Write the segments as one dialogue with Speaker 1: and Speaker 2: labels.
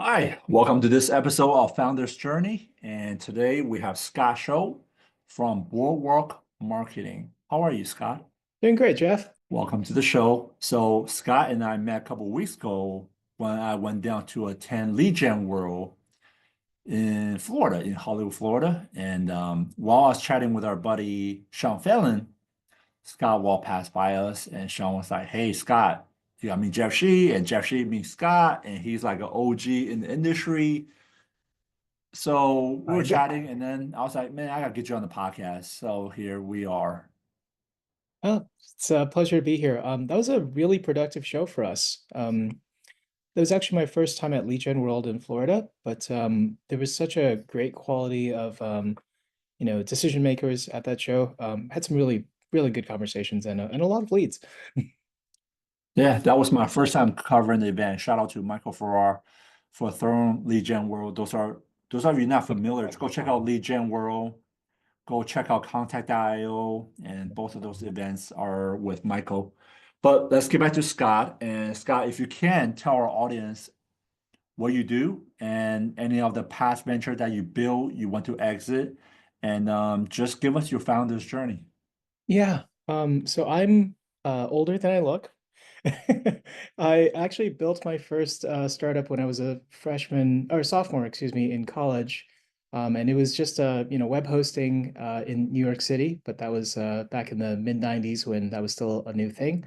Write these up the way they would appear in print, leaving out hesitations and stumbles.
Speaker 1: Hi, welcome to this episode of Founder's Journey. And today we have Scott Shou from Bulwark Marketing. How are you, Scott?
Speaker 2: Doing great, Jeff.
Speaker 1: Welcome to the show. So, Scott and I met a couple of weeks ago when I went down to attend Lead Gen World in Florida, in Hollywood, Florida. And while I was chatting with our buddy Sean Fallon, Scott walked past by us, and Sean was like, "Hey, Scott, you got me Jeff Shee," and Jeff Shee meets Scott, and he's like an OG in the industry. So we were
Speaker 2: Kind.
Speaker 1: chatting, and then I was like, "Man, I gotta get you on the podcast." So here we are.
Speaker 2: Oh, it's a pleasure to be here. That was a really productive show for us. That was actually my first time at Legion World in Florida, but there was such a great quality of decision makers at that show. Had some really good conversations and a lot of leads.
Speaker 1: Yeah, that was my first time covering the event. Shout out to Michael Farrar for throwing Lead Gen World. Those of you not familiar, go check out Lead Gen World. Go check out Contact.io, and both of those events are with Michael. But let's get back to Scott. And Scott, if you can tell our audience what you do and any of the past venture that you built, you want to exit, and just give us your founder's journey.
Speaker 2: Yeah. So I'm older than I look. I actually built my first startup when I was a freshman or sophomore, excuse me, in college. And it was just web hosting in New York City, but that was back in the mid 90s when that was still a new thing.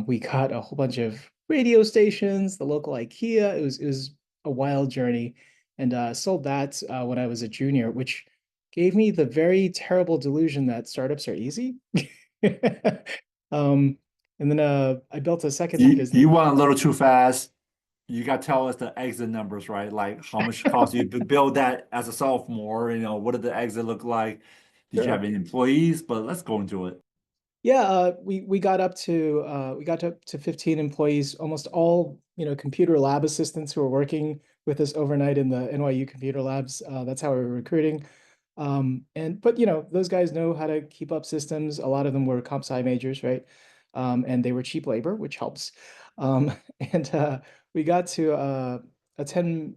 Speaker 2: We got a whole bunch of radio stations, the local IKEA. It was a wild journey, and sold that when I was a junior, which gave me the very terrible delusion that startups are easy. Um, and then I built a second business.
Speaker 1: You went a little too fast. You got to tell us the exit numbers, right? Like how much cost you to build that as a sophomore? What did the exit look like? Did you have
Speaker 2: Sure.
Speaker 1: any employees? But let's go into it.
Speaker 2: Yeah, we got up to 15 employees, almost all, computer lab assistants who were working with us overnight in the NYU computer labs. That's how we were recruiting. And but those guys know how to keep up systems. A lot of them were comp sci majors, right? And they were cheap labor, which helps. And we got to a 10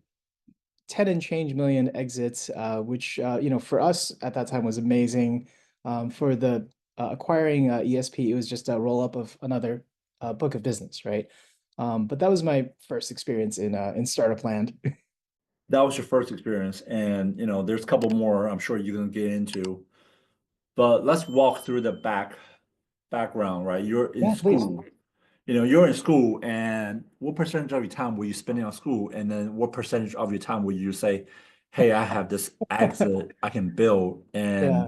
Speaker 2: and change million exits, which for us at that time was amazing. For the acquiring ESP, it was just a roll up of another book of business, right? But that was my first experience in startup land.
Speaker 1: That was your first experience, and there's a couple more I'm sure you're gonna get into. But let's walk through the background, right? You're in
Speaker 2: Yeah, please.
Speaker 1: school. You're in school, and what percentage of your time were you spending on school? And then what percentage of your time would you say, "Hey, I have this exit I can build,"
Speaker 2: Yeah.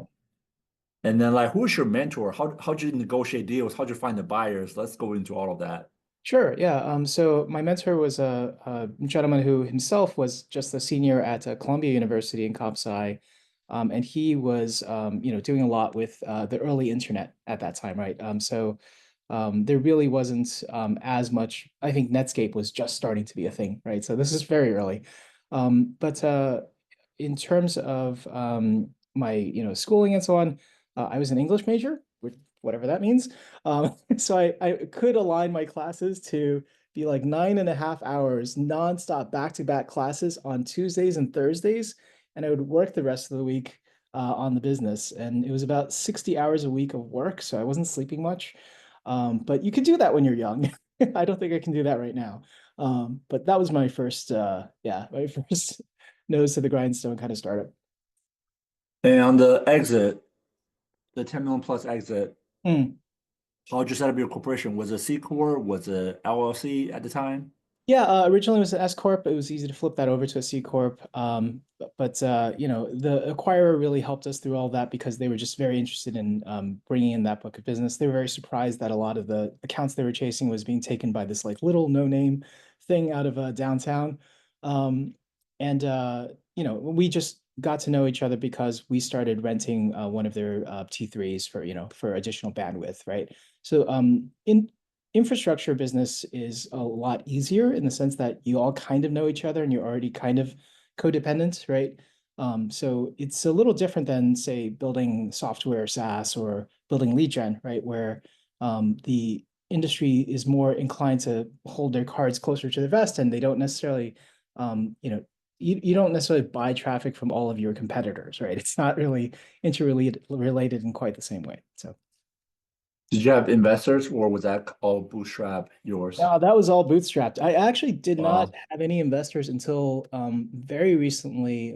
Speaker 1: and then like who's your mentor? How'd you negotiate deals? How'd you find the buyers? Let's go into all of that.
Speaker 2: Sure. Yeah. So my mentor was a gentleman who himself was just a senior at Columbia University in comp sci, and he was doing a lot with the early internet at that time, right? So there really wasn't as much. I think Netscape was just starting to be a thing, right? So this is very early. But in terms of my schooling and so on, I was an English major, whatever that means. So I could align my classes to be like 9.5 hours nonstop back-to-back classes on Tuesdays and Thursdays, and I would work the rest of the week on the business. And it was about 60 hours a week of work, so I wasn't sleeping much. But you can do that when you're young. I don't think I can do that right now. But that was my first, my first nose to the grindstone kind of startup.
Speaker 1: And on the exit, the 10 million plus exit,
Speaker 2: Hmm.
Speaker 1: how'd you set up your corporation? Was it C Corp? Was it LLC at the time?
Speaker 2: Yeah, originally it was an S corp. It was easy to flip that over to a C corp. The acquirer really helped us through all that because they were just very interested in bringing in that book of business. They were very surprised that a lot of the accounts they were chasing was being taken by this like little no-name thing out of downtown. Um, and we just got to know each other because we started renting one of their T3s for for additional bandwidth, right? So in infrastructure business is a lot easier in the sense that you all kind of know each other and you're already kind of codependent, right? So it's a little different than, say, building software SaaS or building lead gen, right? Where the industry is more inclined to hold their cards closer to the vest and they don't necessarily you know, you don't necessarily buy traffic from all of your competitors, right? It's not really interrelated in quite the same way. So
Speaker 1: Did you have investors or was that all bootstrap yours?
Speaker 2: that was all bootstrapped. I actually did not
Speaker 1: Wow.
Speaker 2: have any investors until very recently,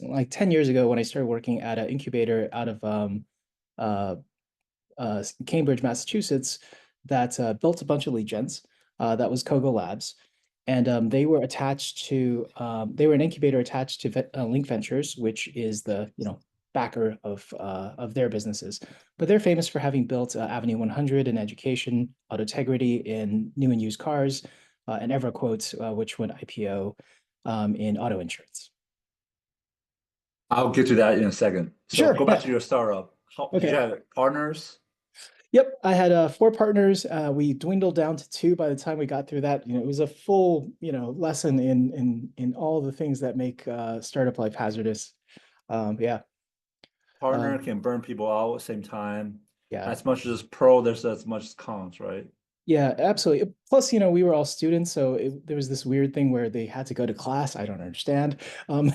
Speaker 2: like 10 years ago when I started working at an incubator out of uh, Cambridge, Massachusetts, that built a bunch of lead gens. That was Kogo Labs, and they were attached to they were an incubator attached to Link Ventures, which is the backer of their businesses. But they're famous for having built Avenue 100 in education, Autotegrity in new and used cars, and EverQuote, which went IPO in auto insurance.
Speaker 1: I'll get to that in a second. So
Speaker 2: Sure.
Speaker 1: go back to your startup. Did you
Speaker 2: Okay.
Speaker 1: have partners?
Speaker 2: Yep, I had four partners. We dwindled down to two by the time we got through that. It was a full, lesson in all the things that make startup life hazardous. Yeah,
Speaker 1: Partner
Speaker 2: um,
Speaker 1: can burn people out at the same time.
Speaker 2: yeah,
Speaker 1: As much as pro, there's as much as cons, right?
Speaker 2: yeah, absolutely. Plus, we were all students, so there was this weird thing where they had to go to class. I don't understand. Um,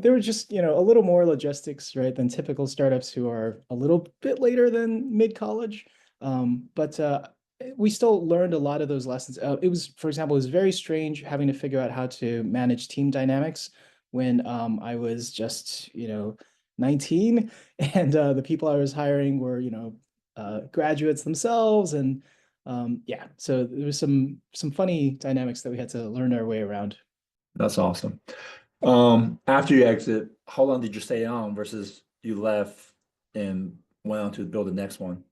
Speaker 2: there were just, a little more logistics, right, than typical startups who are a little bit later than mid-college. But we still learned a lot of those lessons. For example, it was very strange having to figure out how to manage team dynamics when I was just, 19, and the people I was hiring were, graduates themselves, and yeah, so there was some funny dynamics that we had to learn our way around.
Speaker 1: That's awesome. After you exit, how long did you stay on versus you left and went on to build the next one?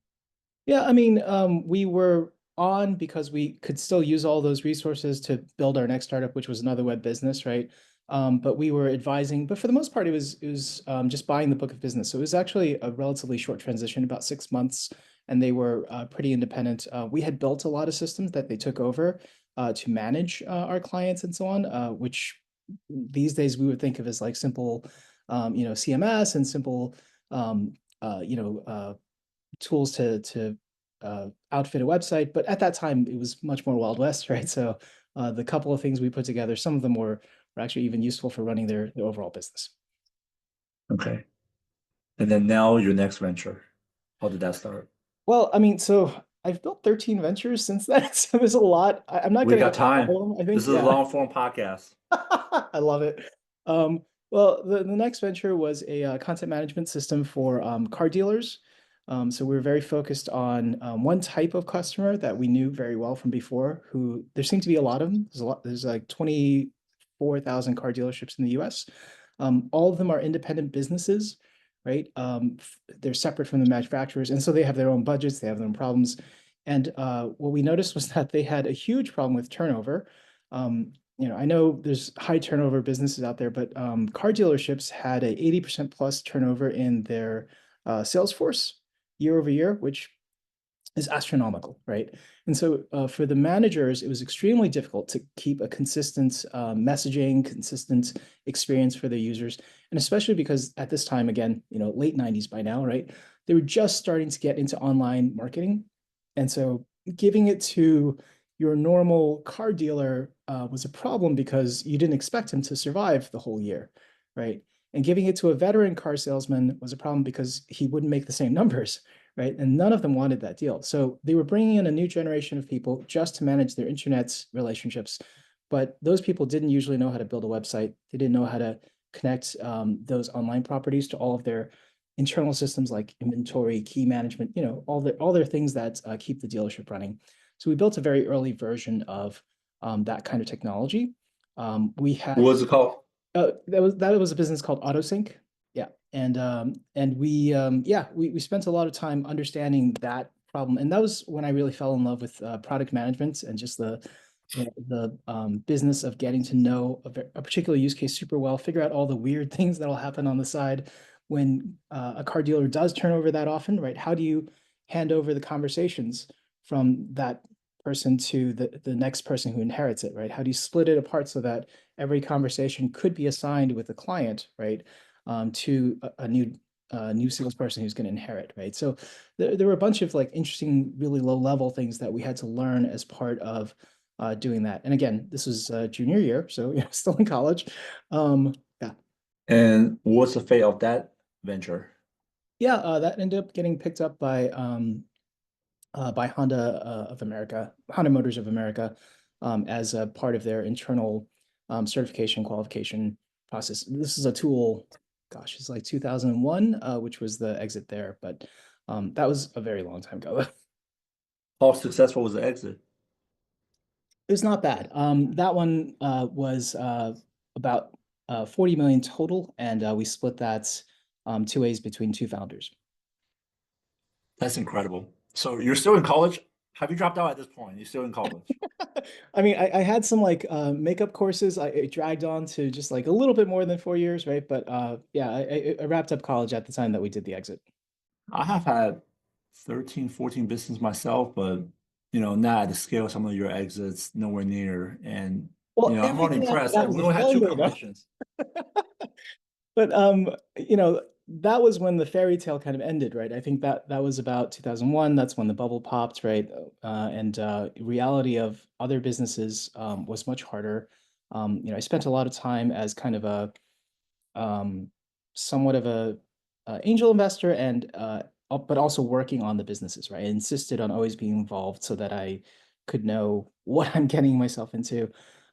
Speaker 2: Yeah, I mean, we were on because we could still use all those resources to build our next startup, which was another web business, right? But we were advising, but for the most part, it was just buying the book of business. So it was actually a relatively short transition, about 6 months, and they were pretty independent. We had built a lot of systems that they took over to manage our clients and so on, which these days we would think of as like simple, CMS and simple, um, tools to outfit a website. But at that time, it was much more Wild West, right? So the couple of things we put together, some of them were actually even useful for running their overall business.
Speaker 1: Okay. And then now your next venture. How did that start?
Speaker 2: Well, I mean, so I've built 13 ventures since then. So there's a lot. I'm not
Speaker 1: We
Speaker 2: going to
Speaker 1: got
Speaker 2: get to
Speaker 1: time.
Speaker 2: all of them, I
Speaker 1: This
Speaker 2: think.
Speaker 1: is a
Speaker 2: Yeah.
Speaker 1: long form podcast.
Speaker 2: I love it. Well, the next venture was a content management system for car dealers. So we were very focused on one type of customer that we knew very well from before, who there seemed to be a lot of them. There's like 24,000 car dealerships in the US. All of them are independent businesses, right? They're separate from the manufacturers. And so they have their own budgets, they have their own problems. And what we noticed was that they had a huge problem with turnover. I know there's high turnover businesses out there, but car dealerships had a 80% plus turnover in their sales force year over year, which is astronomical, right? And so for the managers, it was extremely difficult to keep a consistent messaging, consistent experience for their users, and especially because at this time, again, late 90s by now, right? They were just starting to get into online marketing, and so giving it to your normal car dealer was a problem because you didn't expect him to survive the whole year, right? And giving it to a veteran car salesman was a problem because he wouldn't make the same numbers, right? And none of them wanted that deal. So they were bringing in a new generation of people just to manage their internet relationships. But those people didn't usually know how to build a website. They didn't know how to connect those online properties to all of their internal systems like inventory, key management, all their things that keep the dealership running. So we built a very early version of that kind of technology. We
Speaker 1: What
Speaker 2: had
Speaker 1: was it called?
Speaker 2: that was a business called AutoSync. Yeah, and we spent a lot of time understanding that problem, and that was when I really fell in love with product management and just the business of getting to know a particular use case super well, figure out all the weird things that'll happen on the side when a car dealer does turn over that often, right? How do you hand over the conversations from that person to the next person who inherits it, right? How do you split it apart so that every conversation could be assigned with the client, right, to a new salesperson who's going to inherit, right? So there were a bunch of like interesting, really low level things that we had to learn as part of doing that. And again, this was junior year, so still in college. Yeah,
Speaker 1: And what's the fate of that venture?
Speaker 2: yeah, that ended up getting picked up by Honda of America, Honda Motors of America, as a part of their internal certification qualification process. This is a tool, gosh, it's like 2001, which was the exit there, but that was a very long time ago.
Speaker 1: How successful was the exit?
Speaker 2: It was not bad. That one was about 40 million total, and we split that two ways between two founders.
Speaker 1: That's incredible. So you're still in college? Have you dropped out at this point? You're still in college?
Speaker 2: I mean, I had some like makeup courses. It dragged on to just like a little bit more than 4 years, right? But yeah, I wrapped up college at the time that we did the exit.
Speaker 1: I have had 13, 14 business myself, but not at the scale of some of your exits, nowhere near. And
Speaker 2: Well,
Speaker 1: I'm only
Speaker 2: everything after
Speaker 1: impressed.
Speaker 2: that
Speaker 1: And
Speaker 2: was
Speaker 1: we
Speaker 2: a
Speaker 1: only had two
Speaker 2: failure, though.
Speaker 1: conversations.
Speaker 2: But that was when the fairy tale kind of ended, right? I think that was about 2001. That's when the bubble popped, right? And reality of other businesses was much harder. I spent a lot of time as kind of a um, somewhat of a angel investor and but also working on the businesses, right? I insisted on always being involved so that I could know what I'm getting myself into.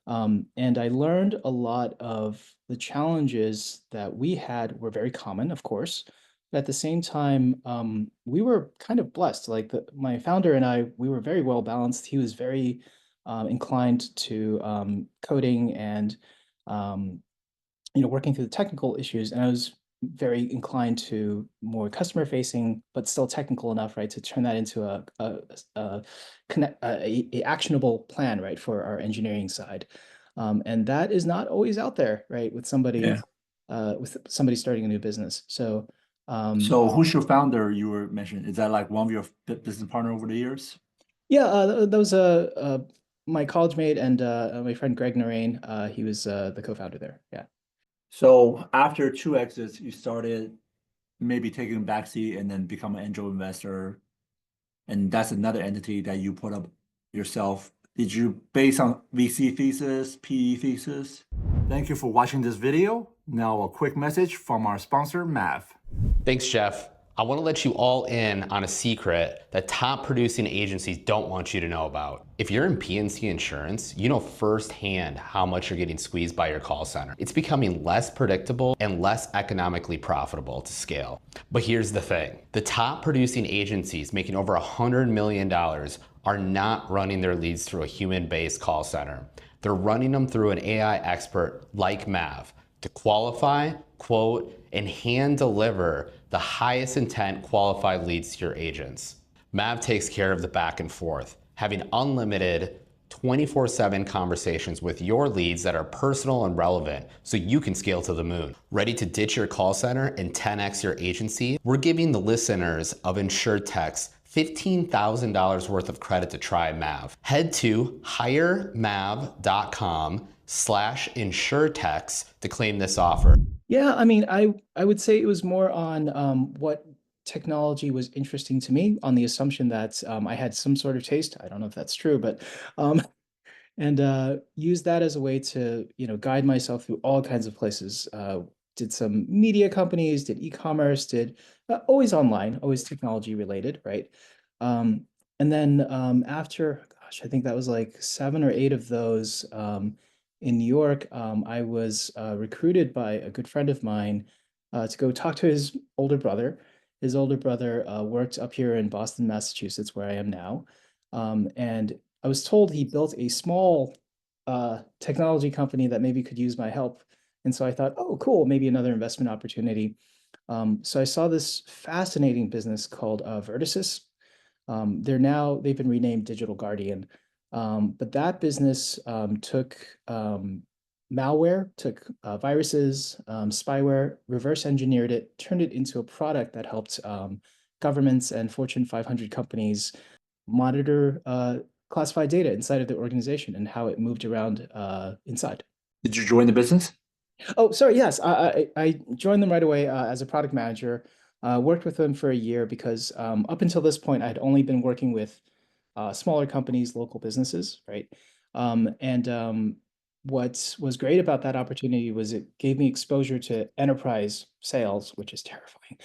Speaker 2: And I learned a lot of the challenges that we had were very common, of course. But at the same time, we were kind of blessed. Like my founder and I, we were very well balanced. He was very inclined to coding and um, working through the technical issues, and I was very inclined to more customer facing, but still technical enough, right, to turn that into a connect a actionable plan, right, for our engineering side. And that is not always out there, right,
Speaker 1: Yeah.
Speaker 2: with somebody starting a new business. So
Speaker 1: So who's your founder you were mentioning? Is that like one of your business partner over the years?
Speaker 2: yeah, that was my college mate and my friend Greg Narain. He was the co-founder there. Yeah.
Speaker 1: So after two exits, you started maybe taking a backseat and then become an angel investor. And that's another entity that you put up yourself. Did you base on VC thesis, PE thesis? Thank you for watching this video. Now a quick message from our sponsor, Mav.
Speaker 3: Thanks, Jeff. I want to let you all in on a secret that top producing agencies don't want you to know about. If you're in P&C insurance, you know firsthand how much you're getting squeezed by your call center. It's becoming less predictable and less economically profitable to scale. But here's the thing. The top producing agencies making over $100 million are not running their leads through a human-based call center. They're running them through an AI expert like Mav to qualify, quote, and hand deliver the highest intent qualified leads to your agents. Mav takes care of the back and forth, having unlimited 24/7 conversations with your leads that are personal and relevant so you can scale to the moon. Ready to ditch your call center and 10x your agency? We're giving the listeners of InsureTech's $15,000 worth of credit to try Mav. Head to hiremav.com/insuretex to claim this offer.
Speaker 2: Yeah, I mean, I would say it was more on what technology was interesting to me, on the assumption that I had some sort of taste. I don't know if that's true, but um, and use that as a way to guide myself through all kinds of places. Did some media companies, did e-commerce, did always online, always technology related, right? Um, and then after, gosh, I think that was like 7 or 8 of those in New York. I was recruited by a good friend of mine to go talk to his older brother. His older brother worked up here in Boston, Massachusetts, where I am now. And I was told he built a small technology company that maybe could use my help. And so I thought, oh, cool, maybe another investment opportunity. So I saw this fascinating business called Vertices. They've been renamed Digital Guardian. But that business took malware, took viruses, spyware, reverse engineered it, turned it into a product that helped governments and Fortune 500 companies monitor classified data inside of the organization and how it moved around inside.
Speaker 1: Did you join the business?
Speaker 2: Oh, sorry. Yes, I joined them right away as a product manager. Worked with them for a year because up until this point, I had only been working with smaller companies, local businesses, right? What was great about that opportunity was it gave me exposure to enterprise sales, which is terrifying.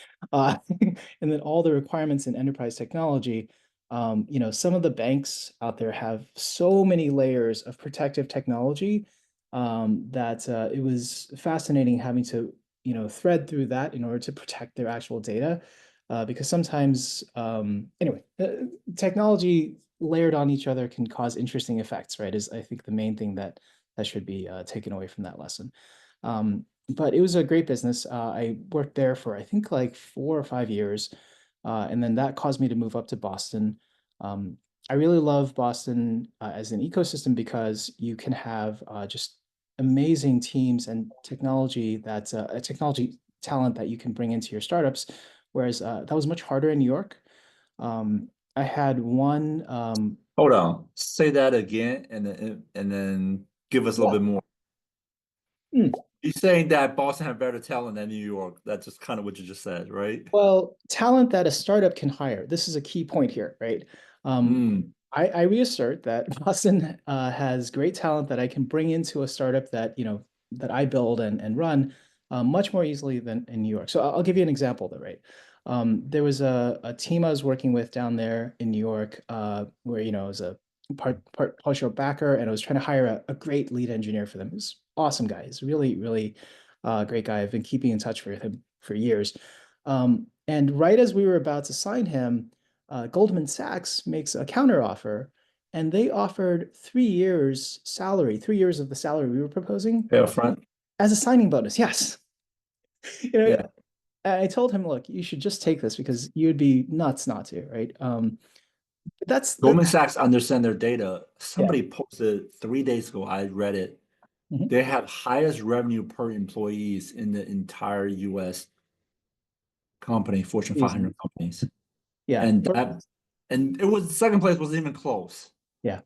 Speaker 2: And then all the requirements in enterprise technology. Some of the banks out there have so many layers of protective technology that it was fascinating having to, thread through that in order to protect their actual data. Because sometimes, technology layered on each other can cause interesting effects, right? Is I think the main thing that should be taken away from that lesson. But it was a great business. I worked there for I think like 4 or 5 years, and then that caused me to move up to Boston. Um, I really love Boston as an ecosystem because you can have just amazing teams and technology that's a technology talent that you can bring into your startups. Whereas that was much harder in New York. I had one.
Speaker 1: Hold on. Say that again and then give us a little
Speaker 2: Yeah.
Speaker 1: bit more.
Speaker 2: Hmm.
Speaker 1: You're saying that Boston have better talent than New York. That's just kind of what you just said, right?
Speaker 2: Well, talent that a startup can hire. This is a key point here, right? Um,
Speaker 1: Mm.
Speaker 2: I reassert that Boston has great talent that I can bring into a startup that, that I build and run much more easily than in New York. So I'll give you an example though, right? There was a team I was working with down there in New York where, I was a partial backer and I was trying to hire a great lead engineer for them. He's an awesome guy. He's a really, really great guy. I've been keeping in touch with him for years. And right as we were about to sign him, Goldman Sachs makes a counteroffer, and they offered 3 years salary, 3 years of the salary we were proposing
Speaker 1: Pay up front.
Speaker 2: as a signing bonus. Yes. You know,
Speaker 1: Yeah.
Speaker 2: I told him, look, you should just take this because you would be nuts not to, right? That's the
Speaker 1: Goldman Sachs understand their data.
Speaker 2: yeah.
Speaker 1: Somebody posted 3 days ago, I read it.
Speaker 2: Mhm.
Speaker 1: They have highest revenue per employees in the entire US company, Fortune
Speaker 2: Amazing.
Speaker 1: 500 companies.
Speaker 2: Yeah.
Speaker 1: And it was second place wasn't even close.
Speaker 2: Yeah.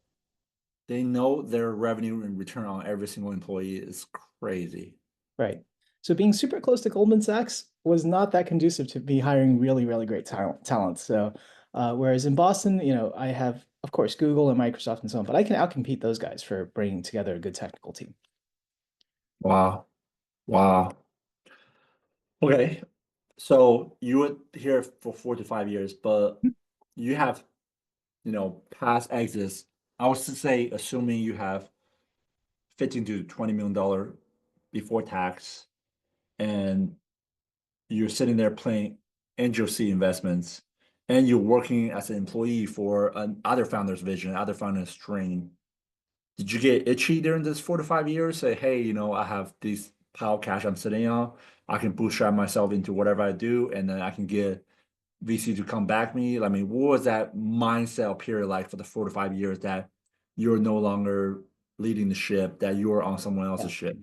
Speaker 1: They know their revenue and return on every single employee is crazy.
Speaker 2: Right. So being super close to Goldman Sachs was not that conducive to me hiring really, really great talent. So, whereas in Boston, I have, of course, Google and Microsoft and so on, but I can outcompete those guys for bringing together a good technical team.
Speaker 1: Wow. Wow. Okay. So you were here for 4 to 5 years, but you have, past exits. I was to say, assuming you have 15 to $20 million before tax, and you're sitting there playing angel seed investments, and you're working as an employee for other founder's vision, other founder's dream. Did you get itchy during this 4 to 5 years? Say, hey, I have these pile of cash I'm sitting on. I can bootstrap myself into whatever I do, and then I can get VC to come back me. I mean, what was that mindset period like for the 4 to 5 years that you're no longer leading the ship, that you're on someone else's ship?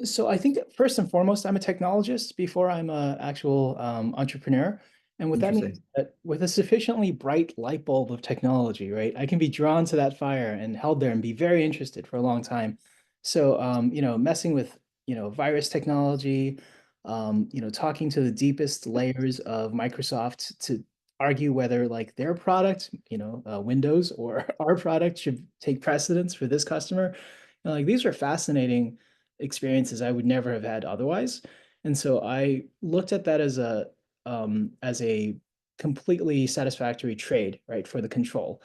Speaker 2: So I think first and foremost, I'm a technologist before I'm a actual entrepreneur. And what that means is
Speaker 1: Interesting.
Speaker 2: that with a sufficiently bright light bulb of technology, right, I can be drawn to that fire and held there and be very interested for a long time. So, messing with, virus technology, talking to the deepest layers of Microsoft to argue whether like their product, Windows or our product should take precedence for this customer. Like these are fascinating experiences I would never have had otherwise. And so I looked at that as a completely satisfactory trade, right, for the control.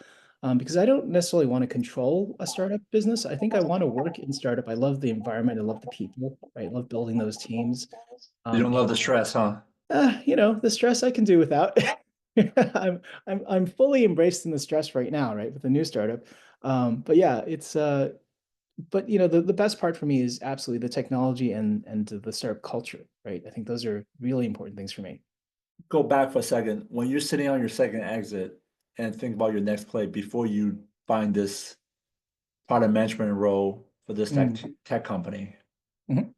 Speaker 2: Because I don't necessarily want to control a startup business. I think I want to work in startup. I love the environment. I love the people, right? I love building those teams.
Speaker 1: You don't
Speaker 2: And
Speaker 1: love the stress, huh?
Speaker 2: the stress I can do without. I'm fully embraced in the stress right now, right, with the new startup. But yeah, it's but the best part for me is absolutely the technology and the startup culture, right? I think those are really important things for me.
Speaker 1: Go back for a second. When you're sitting on your second exit and think about your next play before you find this product management role for this
Speaker 2: Mm.
Speaker 1: tech company,
Speaker 2: Mhm.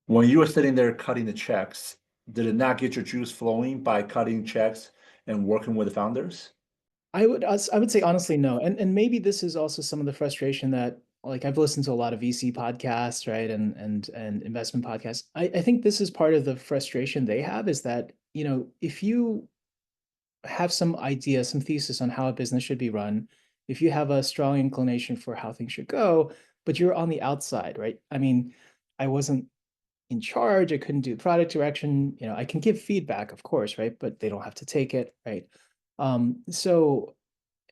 Speaker 1: when you were sitting there cutting the checks, did it not get your juice flowing by cutting checks and working with the founders?
Speaker 2: I would say honestly no, and maybe this is also some of the frustration that like I've listened to a lot of VC podcasts, right, and investment podcasts. I think this is part of the frustration they have is that if you have some idea, some thesis on how a business should be run, if you have a strong inclination for how things should go, but you're on the outside, right? I mean, I wasn't in charge. I couldn't do product direction. You know, I can give feedback, of course, right? But they don't have to take it, right? So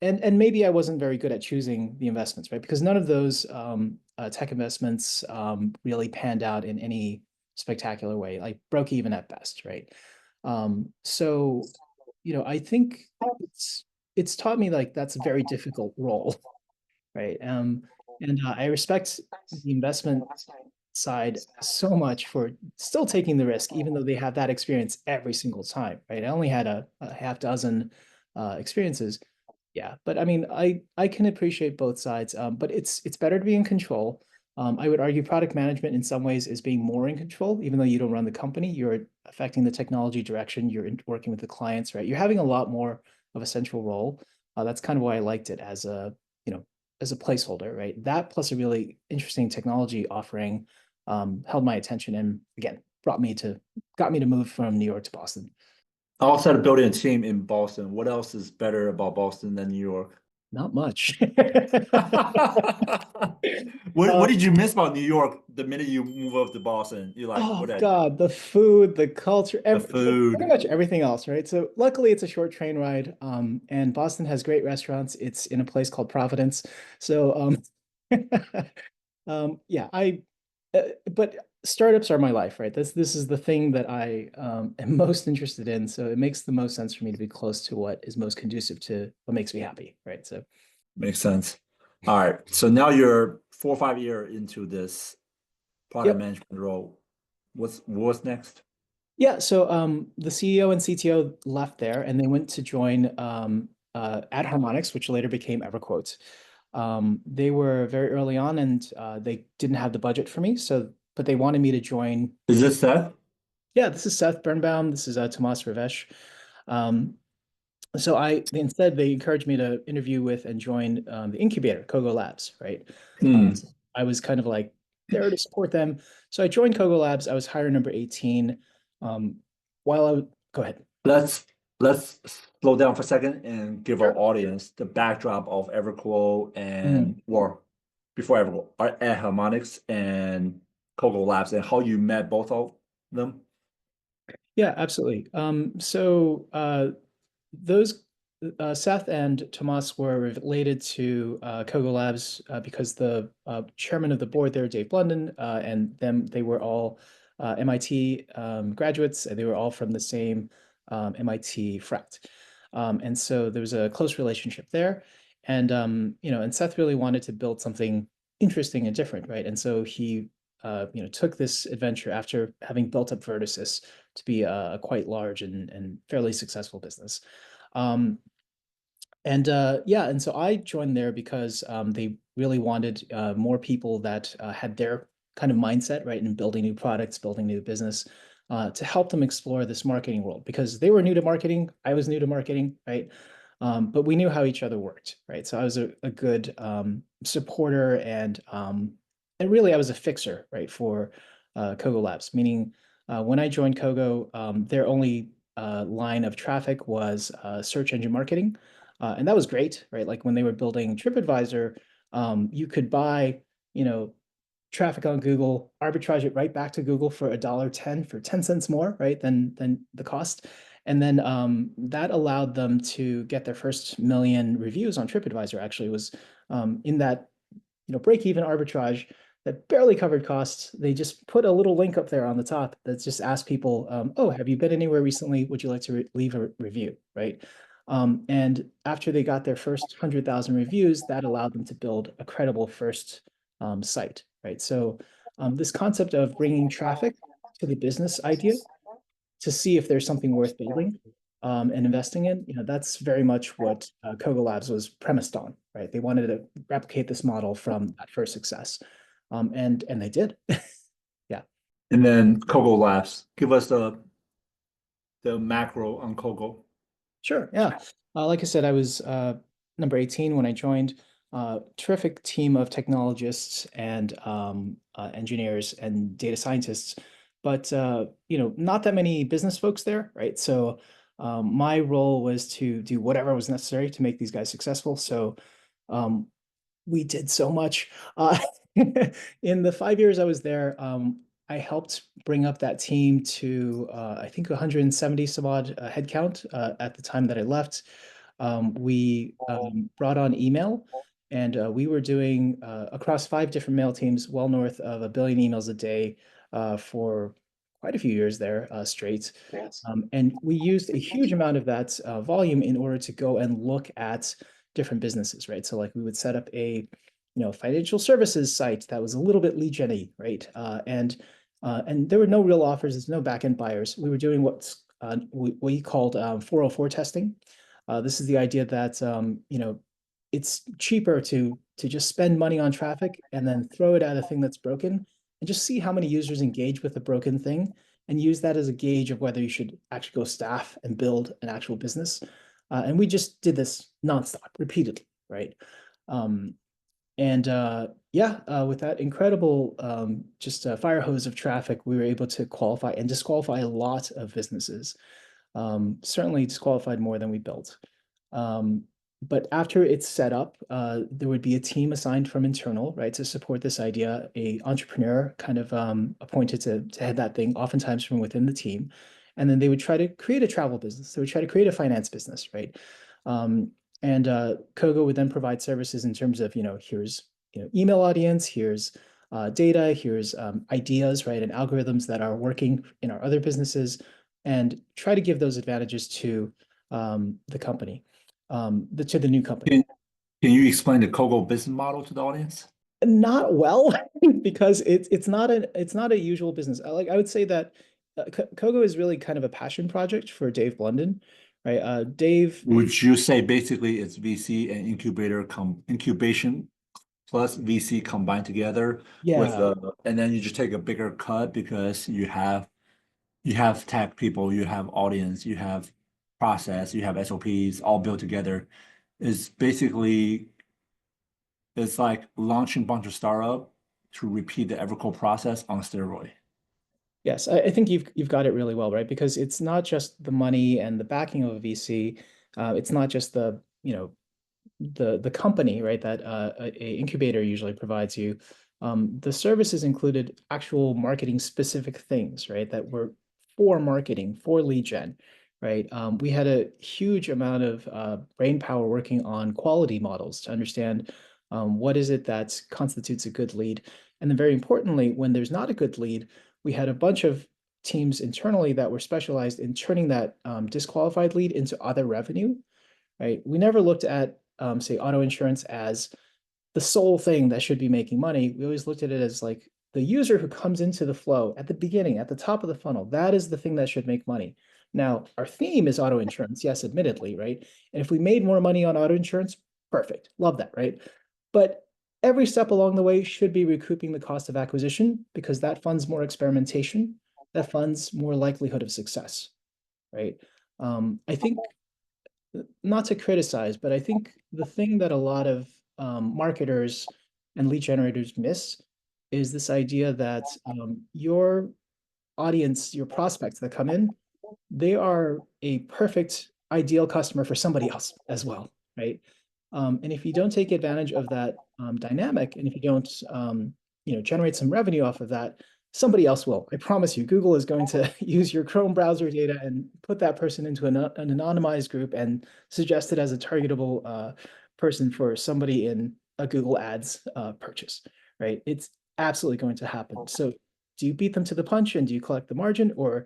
Speaker 2: and maybe I wasn't very good at choosing the investments, right? Because none of those tech investments really panned out in any spectacular way, like broke even at best, right? So, you know, I think it's taught me like that's a very difficult role, right? And I respect the investment side so much for still taking the risk, even though they have that experience every single time, right? I only had a half dozen experiences. Yeah, but I mean, I can appreciate both sides, but it's better to be in control. I would argue product management in some ways is being more in control, even though you don't run the company, you're affecting the technology direction, working with the clients, right? You're having a lot more of a central role. That's kind of why I liked it as a, you know, as a placeholder, right? That plus a really interesting technology offering held my attention and again got me to move from New York to Boston.
Speaker 1: Outside of building a team in Boston, what else is better about Boston than New York?
Speaker 2: Not much.
Speaker 1: What did you miss about New York the minute you move up to Boston? You're like,
Speaker 2: Oh
Speaker 1: what I
Speaker 2: God, the food, the culture,
Speaker 1: the
Speaker 2: pretty
Speaker 1: food.
Speaker 2: much everything else, right? So luckily it's a short train ride. And Boston has great restaurants. It's in a place called Providence. So yeah, but startups are my life, right? This is the thing that I am most interested in. So it makes the most sense for me to be close to what is most conducive to what makes me happy, right? So
Speaker 1: Makes sense. All right. So now you're 4 or 5 year into this product
Speaker 2: yep.
Speaker 1: management role. What's next?
Speaker 2: Yeah, so the CEO and CTO left there and they went to join at Harmonics, which later became EverQuote. They were very early on and they didn't have the budget for me, so but they wanted me to join.
Speaker 1: Is this Seth?
Speaker 2: Yeah, this is Seth Birnbaum. This is Tomas Ravesh. Um, so instead they encouraged me to interview with and join the incubator, Kogo Labs, right?
Speaker 1: Hmm.
Speaker 2: So I was kind of like there to support them. So I joined Kogo Labs. I was hire number 18. Um, go ahead.
Speaker 1: Let's let's slow down for a second and give our
Speaker 2: Sure.
Speaker 1: audience the backdrop of EverQuote
Speaker 2: Mhm.
Speaker 1: and or before EverQuote, at Harmonics and Coco Labs and how you met both of them.
Speaker 2: Yeah, absolutely. So those Seth and Tomas were related to Kogo Labs because the chairman of the board there, Dave Blunden, and they were all MIT graduates, and they were all from the same MIT frat. And so there was a close relationship there. And you know, and Seth really wanted to build something interesting and different, right? And so he you know, took this adventure after having built up Vertices to be a quite large and fairly successful business. Um, and yeah, and so I joined there because they really wanted more people that had their kind of mindset, right, in building new products, building new business, to help them explore this marketing world because they were new to marketing, I was new to marketing, right? But we knew how each other worked, right? So I was a good supporter and really I was a fixer, right, for Kogo Labs, meaning when I joined Kogo, their only line of traffic was search engine marketing. And that was great, right? Like when they were building TripAdvisor, you could buy, you know, traffic on Google, arbitrage it right back to Google for $1.10 for 10 cents more, right? Than the cost. And then that allowed them to get their first million reviews on TripAdvisor actually was in that, you know, break even arbitrage that barely covered costs. They just put a little link up there on the top that just asked people, oh, have you been anywhere recently? Would you like to leave a review, right? And after they got their first 100,000 reviews, that allowed them to build a credible first site, right? So this concept of bringing traffic to the business idea to see if there's something worth building and investing in, you know, that's very much what Kogo Labs was premised on, right? They wanted to replicate this model from that first success, and they did. Yeah.
Speaker 1: And then Coco Labs. Give us the macro on Coco.
Speaker 2: Sure. Yeah. Like I said, I was number 18 when I joined. Terrific team of technologists and engineers and data scientists, but you know, not that many business folks there, right? So my role was to do whatever was necessary to make these guys successful. So We did so much. In the 5 years I was there, I helped bring up that team to I think 170 some odd headcount at the time that I left. We brought on email, and we were doing across 5 different mail teams, well north of 1 billion emails a day for quite a few years there straight. And we used a huge amount of that volume in order to go and look at different businesses, right? So like we would set up a financial services site that was a little bit lead gen-y, right? And there were no real offers, there's no back-end buyers. We were doing what's we called 404 testing. This is the idea that it's cheaper to just spend money on traffic and then throw it at a thing that's broken and just see how many users engage with the broken thing and use that as a gauge of whether you should actually go staff and build an actual business. And we just did this nonstop, repeatedly, right? Um, and yeah, with that incredible just fire hose of traffic, we were able to qualify and disqualify a lot of businesses. Certainly disqualified more than we built. Um, but after it's set up, there would be a team assigned from internal, right, to support this idea, a entrepreneur kind of appointed to head that thing, oftentimes from within the team. And then they would try to create a travel business. They would try to create a finance business, right? And Kogo would then provide services in terms of, here's email audience, here's data, here's ideas, right, and algorithms that are working in our other businesses, and try to give those advantages to the company, to the new company.
Speaker 1: Can you explain the Kogo business model to the audience?
Speaker 2: Not well, because it's not a usual business. I would say that Kogo is really kind of a passion project for Dave Blunden, right? Dave,
Speaker 1: Would you say basically it's VC and incubation plus VC combined together with
Speaker 2: yeah,
Speaker 1: and then you just take a bigger cut because you have tech people, you have audience, you have process, you have SOPs all built together. Is basically it's like launching a bunch of startup to repeat the Evercore process on steroid.
Speaker 2: yes, I think you've got it really well, right? Because it's not just the money and the backing of a VC. It's not just the company, right, that a incubator usually provides you. The services included actual marketing specific things, right, that were for marketing, for lead gen, right? We had a huge amount of brain power working on quality models to understand what is it that constitutes a good lead. And then very importantly, when there's not a good lead, we had a bunch of teams internally that were specialized in turning that disqualified lead into other revenue, right? We never looked at, say, auto insurance as the sole thing that should be making money. We always looked at it as like the user who comes into the flow at the beginning, at the top of the funnel. That is the thing that should make money. Now, our theme is auto insurance, yes, admittedly, right? And if we made more money on auto insurance, perfect. Love that, right? But every step along the way should be recouping the cost of acquisition because that funds more experimentation, that funds more likelihood of success, right? I think not to criticize, but I think the thing that a lot of marketers and lead generators miss is this idea that your audience, your prospects that come in, they are a perfect ideal customer for somebody else as well, right? And if you don't take advantage of that dynamic, and if you don't, generate some revenue off of that, somebody else will. I promise you, Google is going to use your Chrome browser data and put that person into an anonymized group and suggest it as a targetable person for somebody in a Google Ads purchase, right? It's absolutely going to happen. So do you beat them to the punch and do you collect the margin, or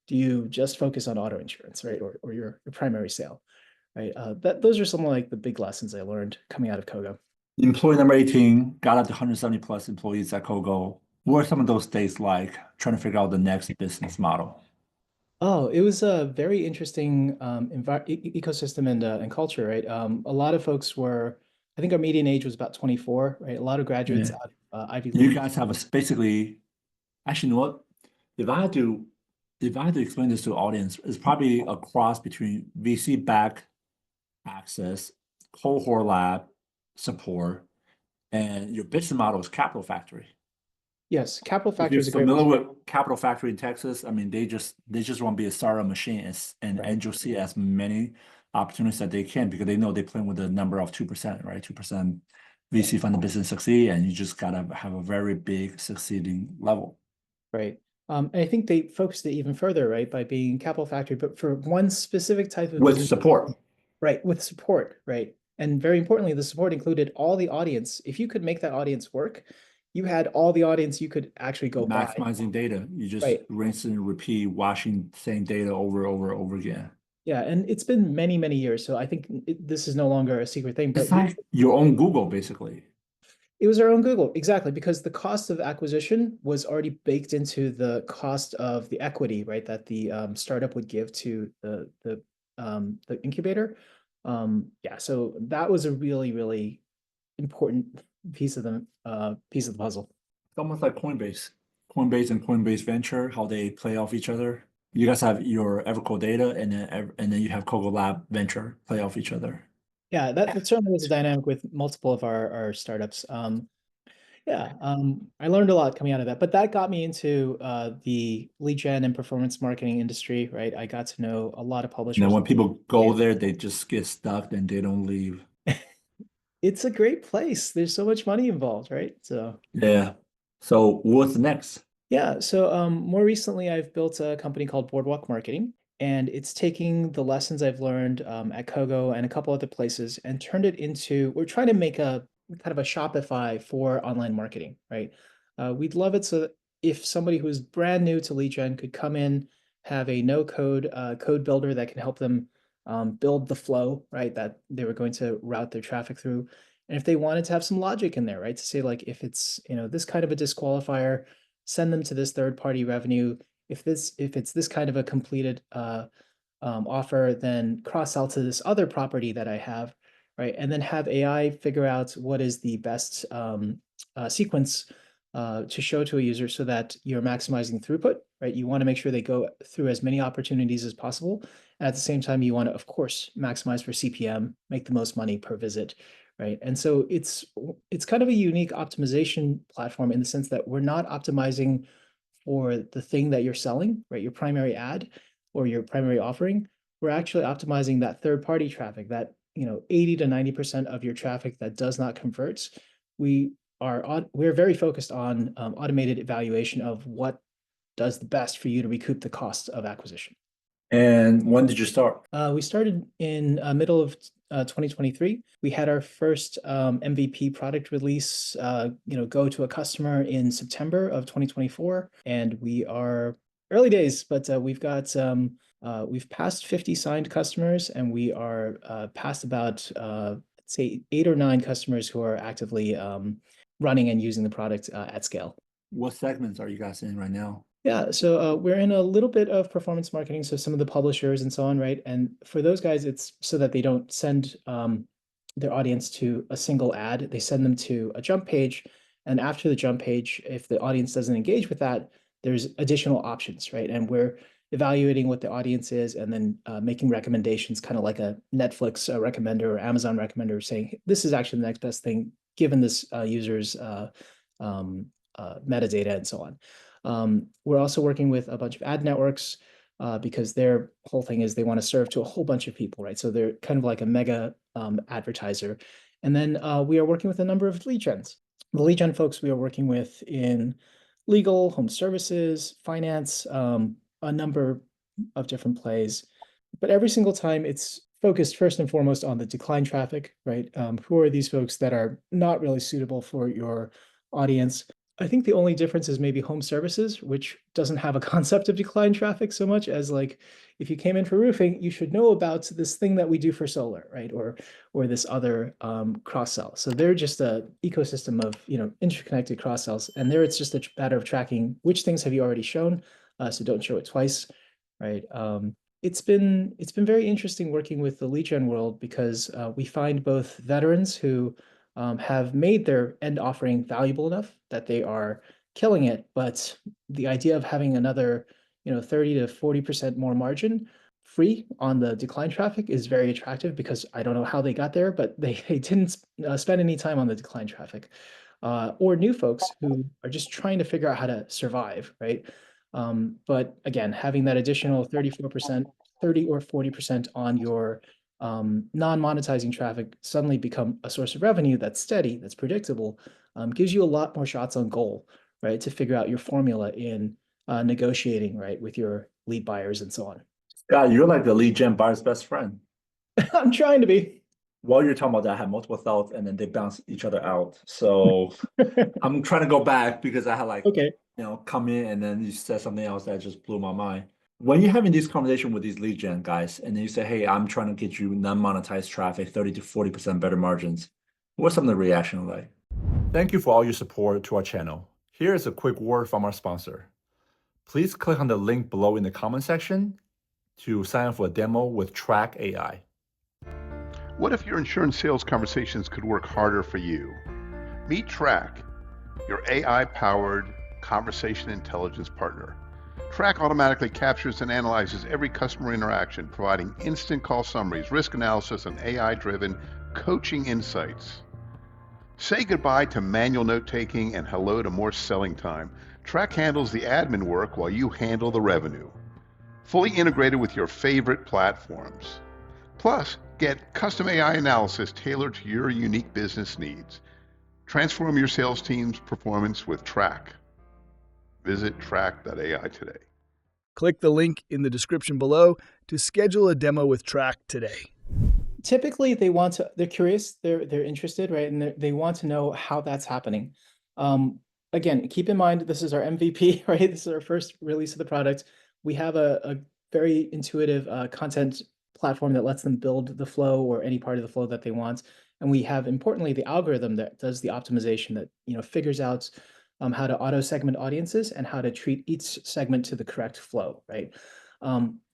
Speaker 2: do you just focus on auto insurance, right? Or your primary sale, right? Those are some of like the big lessons I learned coming out of Kogo.
Speaker 1: Employee number 18 got up to 170 plus employees at Kogo. What are some of those days like trying to figure out the next business model?
Speaker 2: Oh, it was a very interesting ecosystem and culture, right? A lot of folks were, I think our median age was about 24, right? A lot of graduates
Speaker 1: Yeah.
Speaker 2: out of Ivy
Speaker 1: You
Speaker 2: League.
Speaker 1: guys have a basically, actually, you know what? If I had to, if I had to explain this to the audience, it's probably a cross between VC back access, cohort lab support, and your business model is Capital Factory.
Speaker 2: Yes, Capital
Speaker 1: If
Speaker 2: Factor
Speaker 1: you're
Speaker 2: is a great
Speaker 1: familiar
Speaker 2: one.
Speaker 1: with Capital Factory in Texas, I mean, they just want to be a startup machine and
Speaker 2: Right.
Speaker 1: and you'll see as many opportunities that they can because they know they're playing with a number of 2%, right? 2% VC funded business succeed, and you just gotta have a very big succeeding level.
Speaker 2: Right. And I think they focused it even further, right, by being capital factory, but for one specific type of
Speaker 1: With
Speaker 2: business,
Speaker 1: support.
Speaker 2: right, with support, right? And very importantly, the support included all the audience. If you could make that audience work, you had all the audience you could actually go buy.
Speaker 1: Maximizing data. You just
Speaker 2: Right.
Speaker 1: rinse and repeat, washing same data over again.
Speaker 2: Yeah, and it's been many, many years, so I think this is no longer a secret thing, but
Speaker 1: It's like your own Google, basically.
Speaker 2: it was our own Google, exactly, because the cost of acquisition was already baked into the cost of the equity, right, that the startup would give to the incubator. Yeah, so that was a really, really important piece of the puzzle.
Speaker 1: It's almost like Coinbase. Coinbase and Coinbase Venture, how they play off each other. You guys have your Evercore data, and then you have Coco Lab Venture play off each other.
Speaker 2: Yeah, that certainly was a dynamic with multiple of our startups. Yeah, I learned a lot coming out of that, but that got me into the lead gen and performance marketing industry, right? I got to know a lot of
Speaker 1: And then
Speaker 2: publishers.
Speaker 1: when people go there, they just get stuck and they don't leave.
Speaker 2: It's a great place. There's so much money involved, right? So
Speaker 1: Yeah. So what's next?
Speaker 2: yeah, so more recently I've built a company called Boardwalk Marketing, and it's taking the lessons I've learned at Kogo and a couple other places and turned it into, we're trying to make a kind of a Shopify for online marketing, right? We'd love it so that if somebody who's brand new to lead gen could come in, have a no code code builder that can help them build the flow, right, that they were going to route their traffic through. And if they wanted to have some logic in there, right, to say like if it's, this kind of a disqualifier, send them to this third party revenue. If it's this kind of a completed offer, then cross sell to this other property that I have, right? And then have AI figure out what is the best sequence to show to a user so that you're maximizing throughput, right? You want to make sure they go through as many opportunities as possible. And at the same time, you want to, of course, maximize for CPM, make the most money per visit, right? And so it's kind of a unique optimization platform in the sense that we're not optimizing for the thing that you're selling, right? Your primary ad or your primary offering. We're actually optimizing that third-party traffic, that 80 to 90% of your traffic that does not convert. We're very focused on automated evaluation of what does the best for you to recoup the cost of acquisition.
Speaker 1: And when did you start?
Speaker 2: We started in middle of 2023. We had our first MVP product release, go to a customer in September of 2024, and we are early days, but we've passed 50 signed customers, and we are past about say 8 or 9 customers who are actively running and using the product at scale.
Speaker 1: What segments are you guys in right now?
Speaker 2: Yeah, so we're in a little bit of performance marketing, so some of the publishers and so on, right? And for those guys, it's so that they don't send their audience to a single ad. They send them to a jump page, and after the jump page, if the audience doesn't engage with that, there's additional options, right? And we're evaluating what the audience is and then making recommendations, kind of like a Netflix recommender or Amazon recommender, saying this is actually the next best thing given this user's metadata and so on. We're also working with a bunch of ad networks because their whole thing is they want to serve to a whole bunch of people, right? So they're kind of like a mega advertiser. And then we are working with a number of lead gens. The lead gen folks we are working with in legal, home services, finance, a number of different plays. But every single time it's focused first and foremost on the decline traffic, right? Who are these folks that are not really suitable for your audience? I think the only difference is maybe home services, which doesn't have a concept of decline traffic so much as like, if you came in for roofing, you should know about this thing that we do for solar, right? Or this other cross sell. So they're just a ecosystem of interconnected cross sells, and there it's just a matter of tracking which things have you already shown, so don't show it twice, right? It's been very interesting working with the lead gen world because we find both veterans who have made their end offering valuable enough that they are killing it, but the idea of having another 30 to 40% more margin free on the decline traffic is very attractive because I don't know how they got there, but they didn't spend any time on the decline traffic. Or new folks who are just trying to figure out how to survive, right? But again, having that additional 34%, 30 or 40% on your non-monetizing traffic suddenly become a source of revenue that's steady, that's predictable, gives you a lot more shots on goal, right? To figure out your formula in negotiating, right, with your lead buyers and so on.
Speaker 1: God, you're like the lead gen buyer's best friend.
Speaker 2: I'm trying to be.
Speaker 1: While you're talking about that, I had multiple thoughts and then they bounce each other out. So I'm trying to go back because I had like,
Speaker 2: Okay.
Speaker 1: come in and then you said something else that just blew my mind. When you're having these conversations with these lead gen guys and then you say, hey, I'm trying to get you non-monetized traffic, 30 to 40% better margins, what's some of the reaction like? Thank you for all your support to our channel. Here is a quick word from our sponsor. Please click on the link below in the comment section to sign up for a demo with Traq AI.
Speaker 4: What if your insurance sales conversations could work harder for you? Meet Traq, your AI-powered conversation intelligence partner. Traq automatically captures and analyzes every customer interaction, providing instant call summaries, risk analysis, and AI-driven coaching insights. Say goodbye to manual note-taking and hello to more selling time. Traq handles the admin work while you handle the revenue. Fully integrated with your favorite platforms. Plus, get custom AI analysis tailored to your unique business needs. Transform your sales team's performance with Traq. Visit traq.ai today.
Speaker 5: Click the link in the description below to schedule a demo with Traq today.
Speaker 2: Typically they're curious, they're interested, right? And they want to know how that's happening. Again, keep in mind, this is our MVP, right? This is our first release of the product. We have a very intuitive content platform that lets them build the flow or any part of the flow that they want. And we have, importantly, the algorithm that does the optimization that, figures out how to auto segment audiences and how to treat each segment to the correct flow, right?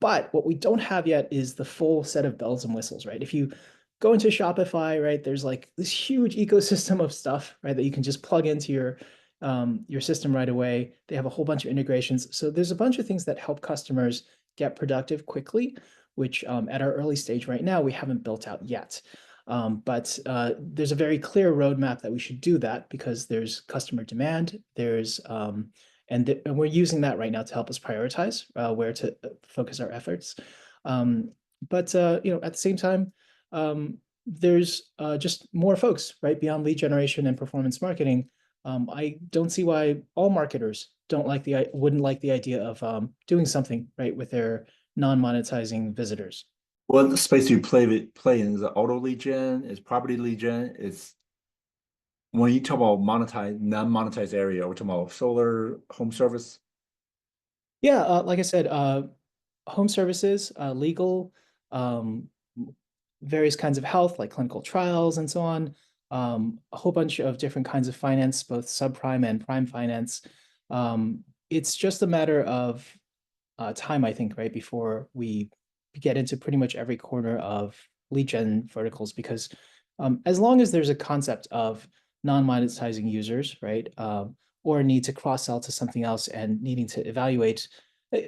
Speaker 2: But what we don't have yet is the full set of bells and whistles, right? If you go into Shopify, right, there's like this huge ecosystem of stuff, right, that you can just plug into your system right away. They have a whole bunch of integrations. So there's a bunch of things that help customers get productive quickly, which at our early stage right now, we haven't built out yet. But there's a very clear roadmap that we should do that because there's customer demand, and we're using that right now to help us prioritize where to focus our efforts. But at the same time, there's just more folks, right, beyond lead generation and performance marketing. I don't see why all marketers wouldn't like the idea of doing something right with their non-monetizing visitors.
Speaker 1: What space do you play in? Is it auto lead gen? Is property lead gen? Is when you talk about non-monetized area, we're talking about solar, home service.
Speaker 2: Yeah, like I said, home services, legal, various kinds of health, like clinical trials and so on, a whole bunch of different kinds of finance, both subprime and prime finance. It's just a matter of time, I think, right, before we get into pretty much every corner of lead gen verticals, because as long as there's a concept of non-monetizing users, right, or a need to cross-sell to something else and needing to evaluate.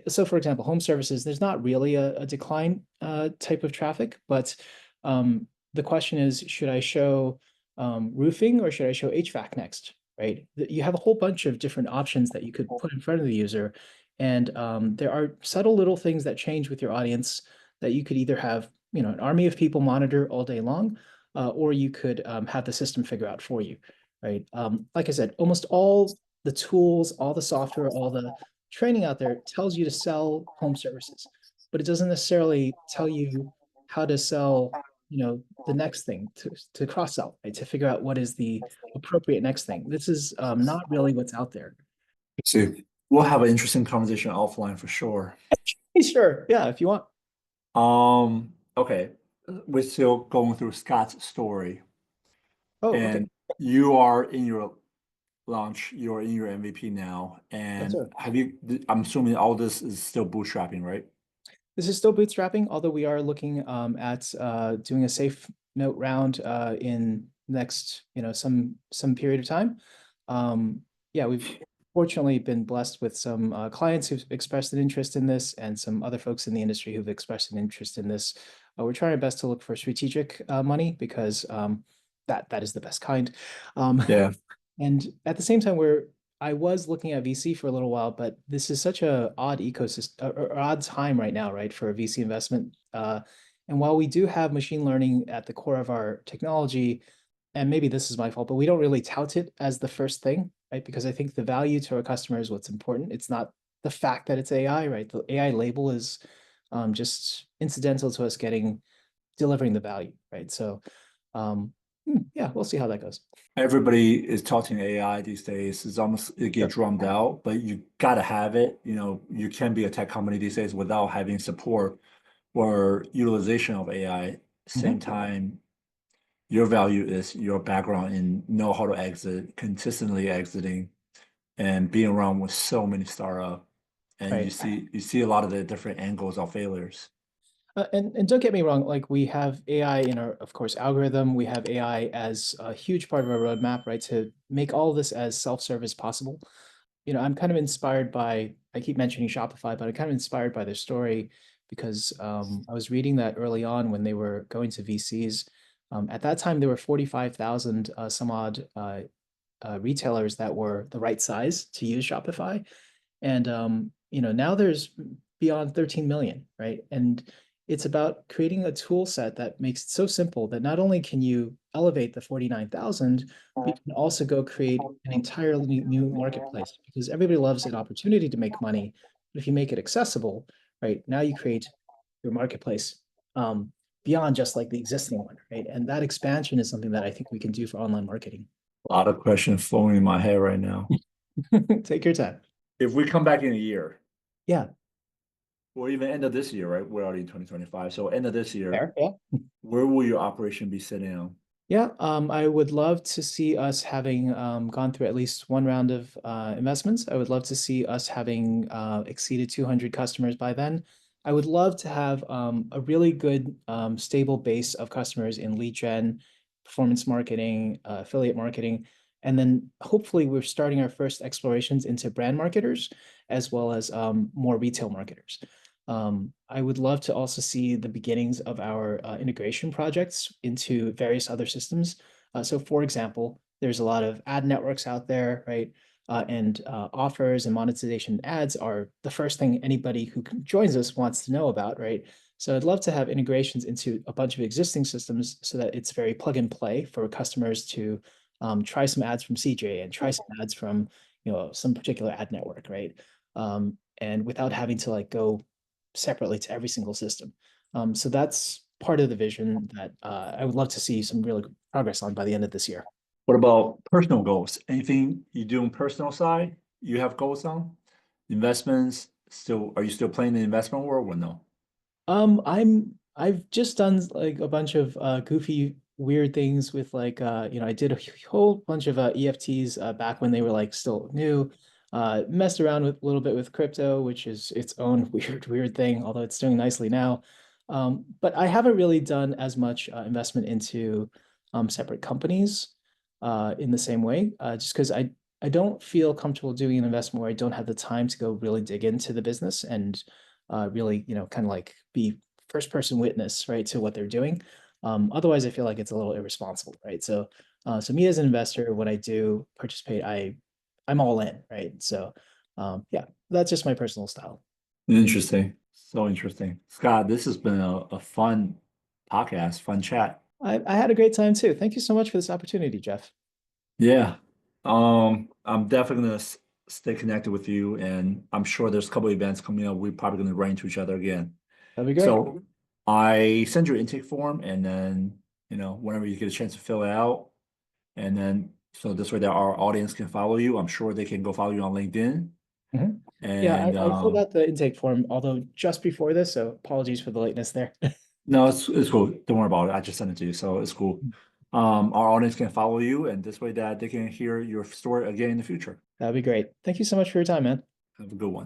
Speaker 2: So for example, home services, there's not really a decline type of traffic, but the question is, should I show roofing or should I show HVAC next, right? You have a whole bunch of different options that you could put in front of the user. And there are subtle little things that change with your audience that you could either have, an army of people monitor all day long, or you could have the system figure out for you, right? Like I said, almost all the tools, all the software, all the training out there tells you to sell home services, but it doesn't necessarily tell you how to sell, the next thing to cross-sell, right? To figure out what is the appropriate next thing. This is not really what's out there.
Speaker 1: See, we'll have an interesting conversation offline for sure.
Speaker 2: Sure, yeah, if you want.
Speaker 1: Okay. We're still going through Scott's story.
Speaker 2: Oh, okay.
Speaker 1: And you are in your launch, you're in your MVP now. And
Speaker 2: right.
Speaker 1: I'm assuming all this is still bootstrapping, right?
Speaker 2: This is still bootstrapping, although we are looking at doing a safe note round in next, some period of time. Yeah, we've fortunately been blessed with some clients who've expressed an interest in this and some other folks in the industry who've expressed an interest in this. We're trying our best to look for strategic money because that is the best kind.
Speaker 1: Yeah.
Speaker 2: And at the same time, I was looking at VC for a little while, but this is such a odd ecosystem or odd time right now, right, for a VC investment. And while we do have machine learning at the core of our technology, and maybe this is my fault, but we don't really tout it as the first thing, right? Because I think the value to our customer is what's important. It's not the fact that it's AI, right? The AI label is just incidental to us delivering the value, right? So yeah, we'll see how that goes.
Speaker 1: Everybody is talking AI these days. It's almost it
Speaker 2: Sure.
Speaker 1: get drummed out, but you gotta have it. You can be a tech company these days without having support or utilization of AI. Same time, your value is your background in know how to exit, consistently exiting, and being around with so many startup, and
Speaker 2: Right.
Speaker 1: you see a lot of the different angles of failures.
Speaker 2: And don't get me wrong, like we have AI in our, of course, algorithm. We have AI as a huge part of our roadmap, right? To make all of this as self-serve as possible. I'm kind of inspired by, I keep mentioning Shopify, but I'm kind of inspired by their story because I was reading that early on when they were going to VCs. At that time, there were 45,000 some odd retailers that were the right size to use Shopify. And now there's beyond 13 million, right? And it's about creating a tool set that makes it so simple that not only can you elevate the 49,000, but you can also go create an entirely new marketplace because everybody loves an opportunity to make money. But if you make it accessible, right, now you create your marketplace beyond just like the existing one, right? And that expansion is something that I think we can do for online marketing.
Speaker 1: A lot of questions flowing in my head right now.
Speaker 2: Take your time.
Speaker 1: If we come back in a year,
Speaker 2: Yeah.
Speaker 1: or even end of this year, right? We're already in 2025. So end of this year,
Speaker 2: Fair. Yeah.
Speaker 1: where will your operation be sitting on?
Speaker 2: Yeah, I would love to see us having gone through at least one round of investments. I would love to see us having exceeded 200 customers by then. I would love to have a really good stable base of customers in lead gen, performance marketing, affiliate marketing, and then hopefully we're starting our first explorations into brand marketers as well as more retail marketers. I would love to also see the beginnings of our integration projects into various other systems. So for example, there's a lot of ad networks out there, right? And offers and monetization ads are the first thing anybody who joins us wants to know about, right? So I'd love to have integrations into a bunch of existing systems so that it's very plug and play for customers to try some ads from CJ and try some ads from some particular ad network, right? And without having to like go separately to every single system. So that's part of the vision that I would love to see some real progress on by the end of this year.
Speaker 1: What about personal goals? Anything you do on personal side you have goals on? Investments, are you still playing the investment world or no?
Speaker 2: I've just done like a bunch of goofy weird things with like I did a whole bunch of EFTs back when they were like still new. Messed around with a little bit with crypto, which is its own weird thing, although it's doing nicely now. But I haven't really done as much investment into separate companies in the same way, just because I don't feel comfortable doing an investment where I don't have the time to go really dig into the business and really, kind of like be first person witness, right, to what they're doing. Otherwise, I feel like it's a little irresponsible, right? So me as an investor, when I do participate, I'm all in, right? So, yeah, that's just my personal style.
Speaker 1: Interesting. So interesting. Scott, this has been a fun podcast, fun chat.
Speaker 2: I had a great time too. Thank you so much for this opportunity, Jeff.
Speaker 1: Yeah. I'm definitely gonna stay connected with you, and I'm sure there's a couple events coming up. We're probably gonna run into each other again.
Speaker 2: That'd be great.
Speaker 1: So I send you an intake form, and then whenever you get a chance to fill it out, and then so this way that our audience can follow you. I'm sure they can go follow you on LinkedIn.
Speaker 2: Mhm. Yeah,
Speaker 1: And
Speaker 2: I filled out the intake form, although just before this, so apologies for the lateness there.
Speaker 1: no, it's cool. Don't worry about it. I just sent it to you, so it's cool. Our audience can follow you, and this way that they can hear your story again in the future.
Speaker 2: That'd be great. Thank you so much for your time, man.
Speaker 1: Have a good one.